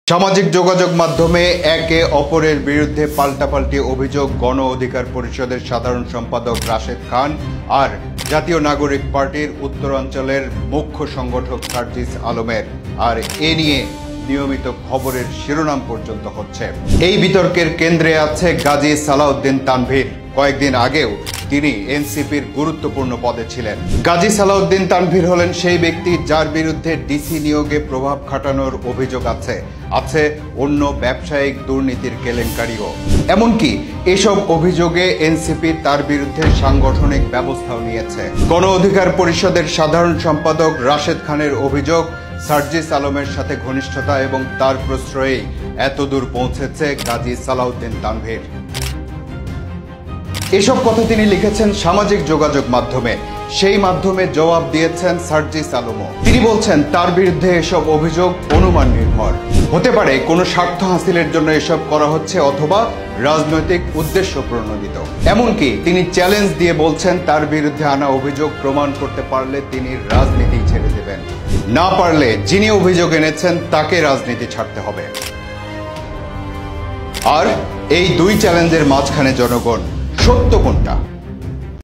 সামাজিক যোগাযোগ মাধ্যমে একে অপরের বিরুদ্ধে পাল্টাপাল্টি অভিযোগ গণ অধিকার পরিষদের সাধারণ সম্পাদক রাশেদ খান আর জাতীয় নাগরিক পার্টির উত্তরাঞ্চলের মুখ্য সংগঠক সার্জিস আলমের। আর এ নিয়ে নিয়মিত খবরের শিরোনাম পর্যন্ত হচ্ছে। এই বিতর্কের কেন্দ্রে আছে গাজী সালাউদ্দিন তানভীর। কয়েকদিন আগেও তিনি এনসিপির গুরুত্বপূর্ণ পদে ছিলেন। গাজী সালাউদ্দিন তানভীর হলেন সেই ব্যক্তি যার বিরুদ্ধে ডিসি নিয়োগে প্রভাব খাটানোর অভিযোগ আছে অন্য ব্যবসায়িক দুর্নীতির কেলেঙ্কারিও। এমনকি এসব অভিযোগে এনসিপি তার বিরুদ্ধে সাংগঠনিক ব্যবস্থাও নিয়েছে। গণ অধিকার পরিষদের সাধারণ সম্পাদক রাশেদ খানের অভিযোগ, সার্জিস আলমের সাথে ঘনিষ্ঠতা এবং তার প্রশ্রয়েই এতদূর পৌঁছেছে গাজী সালাউদ্দিন তানভীর। এসব কথা তিনি লিখেছেন সামাজিক যোগাযোগ মাধ্যমে। সেই মাধ্যমে জবাব দিয়েছেন সার্জিস আলমও। তিনি বলছেন তার বিরুদ্ধে এসব অভিযোগ অনুমান নির্ভর। হতে পারে কোনো স্বার্থ হাসিলের জন্য এসব করা হচ্ছে অথবা রাজনৈতিক উদ্দেশ্য প্রণোদিত। এমনকি তিনি চ্যালেঞ্জ দিয়ে বলছেন তার বিরুদ্ধে আনা অভিযোগ প্রমাণ করতে পারলে তিনি রাজনীতি ছেড়ে দেবেন, না পারলে যিনি অভিযোগ এনেছেন তাকে রাজনীতি ছাড়তে হবে। আর এই দুই চ্যালেঞ্জের মাঝখানে জনগণ, সত্য কোনটা?